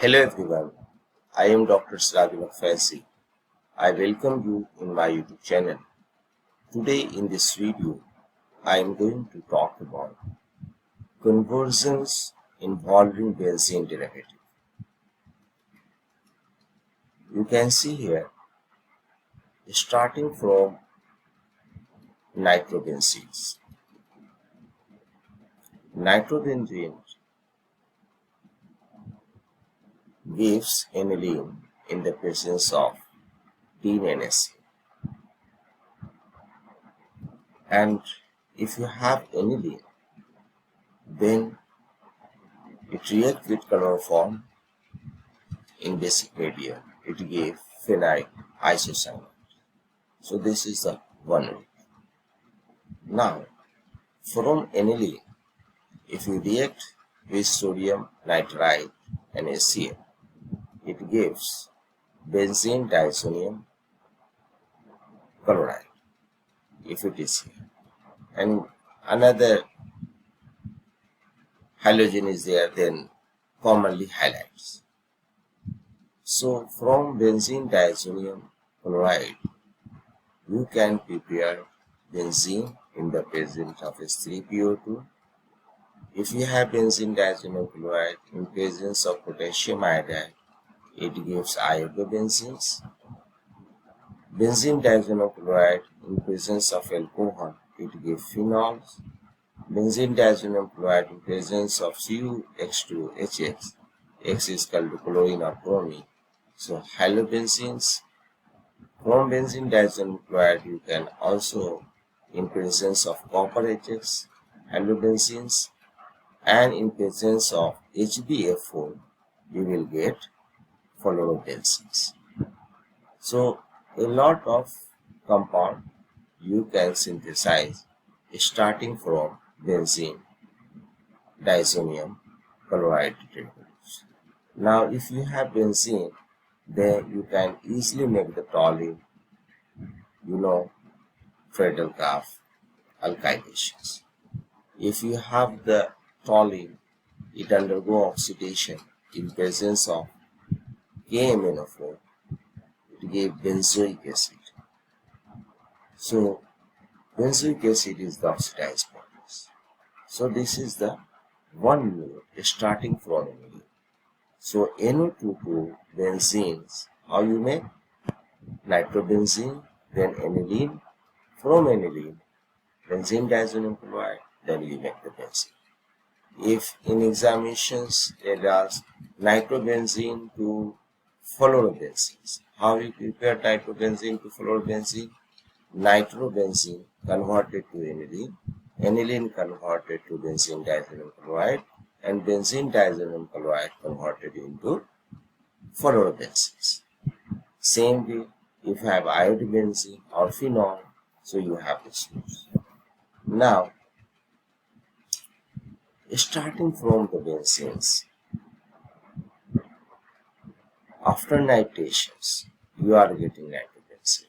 Hello everyone, I am Dr. Sirajul Faisi. I welcome you in my YouTube channel. Today in this video, I am going to talk about conversions involving benzene derivative. You can see here, starting from nitrobenzenes. Nitrobenzene gives aniline in the presence of NaC. And if you have aniline, then it reacts with chloroform in basic medium. It gives phenyl isocyanate. So this is the one route. Now, from aniline, if you react with sodium nitrite and HCl, it gives benzene diazonium chloride, if it is here. And another halogen is there, then commonly halides. So from benzene diazonium chloride, you can prepare benzene in the presence of H3PO2. If you have benzene diazonium chloride in presence of potassium iodide, it gives iodobenzenes. Benzene diazonium chloride in presence of alcohol, it gives phenols. Benzene diazonium chloride in presence of CuH2HX, X is called chlorine or bromine. So halobenzenes. From benzene diazonium chloride, you can also, in presence of copper HX, halobenzenes, and in presence of HbF4, you will get fluorobenzenes. So a lot of compound you can synthesize starting from benzene diazonium chloride derivatives. Now if you have benzene, then you can easily make the toluene, Friedel-Crafts alkylations. If you have the toluene, it undergo oxidation in presence of KMnO4, it gave benzoic acid. So benzoic acid is the oxidized product. So this is the one mole starting from aniline. So NO2 benzenes, how you make? Nitrobenzene, then aniline. From aniline, benzene diazonium chloride, then you make the benzene. If in examinations it asks nitrobenzene to fluorobenzenes, how you prepare nitrobenzene to fluorobenzene? Nitrobenzene converted to aniline, aniline converted to benzene diazonium chloride, and benzene diazonium chloride converted into fluorobenzenes. Same way, if you have iodobenzene or phenol, so you have this rules. Now, starting from the benzenes, after nitrations, you are getting nitrobenzene.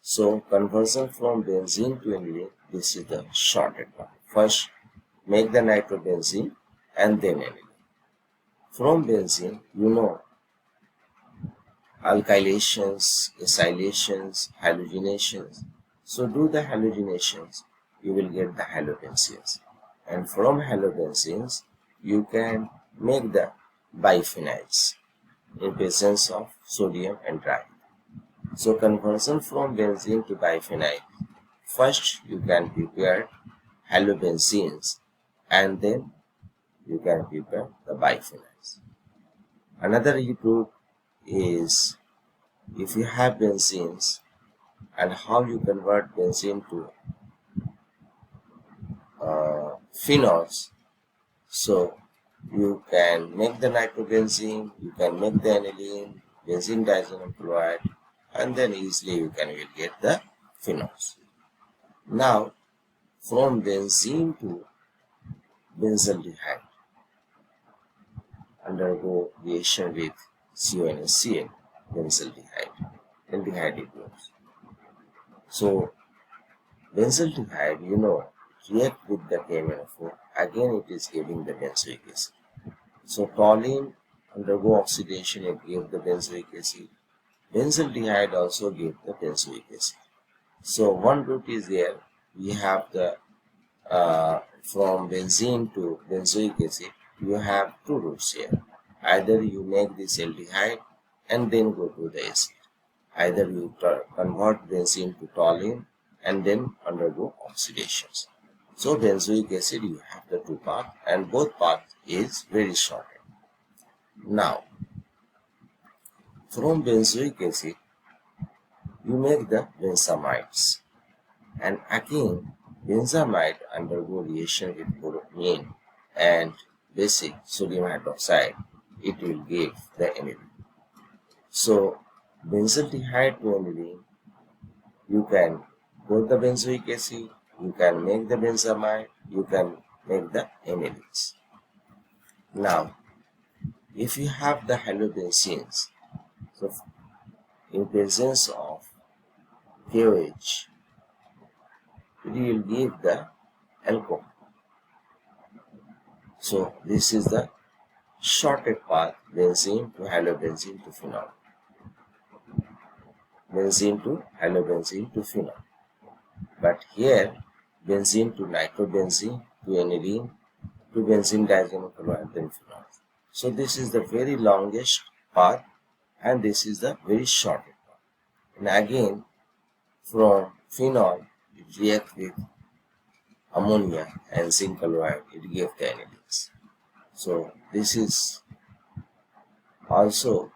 So, conversion from benzene to aniline, this is the shorted one. First, make the nitrobenzene and then aniline. From benzene, alkylations, acylations, halogenations. So, do the halogenations, you will get the halobenzenes. And from halobenzenes, you can make the biphenyls in presence of sodium and dry. So conversion from benzene to biphenyl, first you can prepare halobenzenes and then you can prepare the biphenyls. Another route is, if you have benzenes, and how you convert benzene to phenols. So you can make the nitrobenzene, you can make the aniline, benzene diazonium chloride, and then easily you will get the phenols. Now from benzene to benzaldehyde, undergo reaction with CONHCl, benzaldehyde, aldehyde it goes. So benzaldehyde, react with the KMnO4, again it is giving the benzoic acid. So toluene undergo oxidation, it gave the benzoic acid. Benzaldehyde also gave the benzoic acid. So one route is there. We have the from benzene to benzoic acid. You have two routes here. Either you make this aldehyde and then go to the acid. Either you convert benzene to toluene and then undergo oxidations. So benzoic acid, you have the two paths, and both paths is very short. Now, from benzoic acid, you make the benzamides, and again benzamide undergo reaction with bromine and basic sodium hydroxide. It will give the aniline. So benzaldehyde to aniline, you can put the benzoic acid, you can make the benzamide, you can make the anilines. Now, if you have the halobenzenes, so in presence of KOH, it will give the alcohol. So this is the shortest path, benzene to halobenzene to phenol. Benzene to halobenzene to phenol. But here, benzene to nitrobenzene to aniline to benzene diazoxide chloride then phenol. So this is the very longest path, and this is the very shortest path. And again, from phenol, it reacts with ammonia and zinc chloride, it gives the anilines. So this is also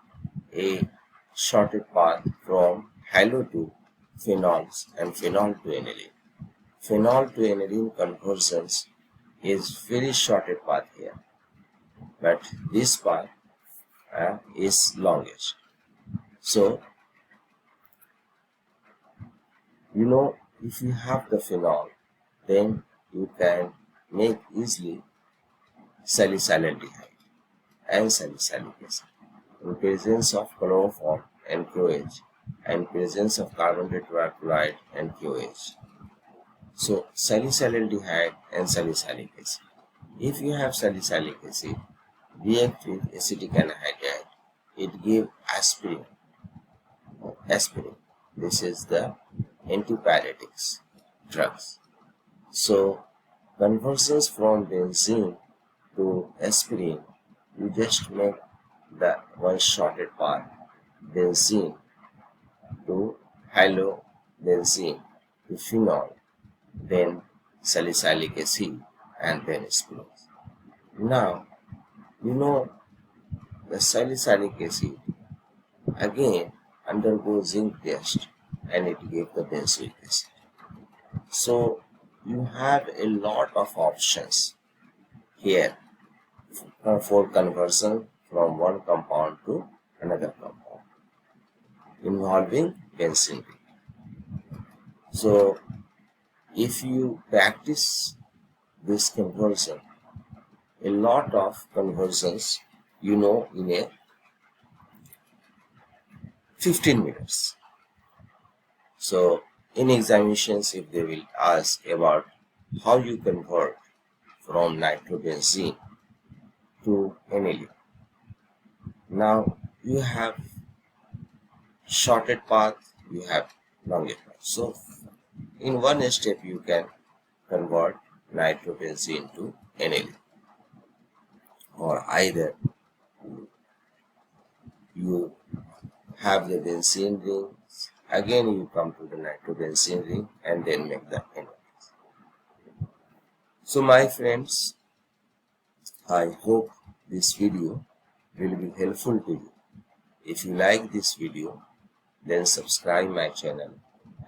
a shortest path from halo to phenols and phenol to aniline. Phenol to aniline conversions is very shortest path here, but this path is longest. So, you know, if you have the phenol, then you can make easily salicylaldehyde and salicylic acid. In presence of chloroform and KOH, and presence of carbon tetrachloride and KOH. So salicylaldehyde and salicylic acid. If you have salicylic acid, react with acetic anhydride, it gives aspirin. Aspirin. This is the antipyretics drugs. So conversions from benzene to aspirin, you just make the one shorted path, benzene to halobenzene to phenol, then salicylic acid, and then aspirin. Now, you know, the salicylic acid again undergoes zinc test and it gives the benzoic acid. So you have a lot of options here for conversion from one compound to another compound involving benzene. So if you practice this conversion, a lot of conversions, you know, in a 15 minutes. So in examinations, if they will ask about how you convert from nitrobenzene to aniline, now you have shorted path, you have longer path. So in one step you can convert nitrobenzene to aniline, or either you have the benzene ring, again you come to the nitrobenzene ring and then make the aniline. So my friends, I hope this video will be helpful to you. If you like this video, then subscribe my channel,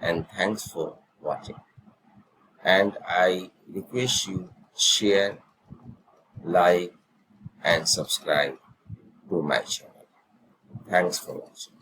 and thanks for watching. And I request you share, like and subscribe to my channel. Thanks for watching.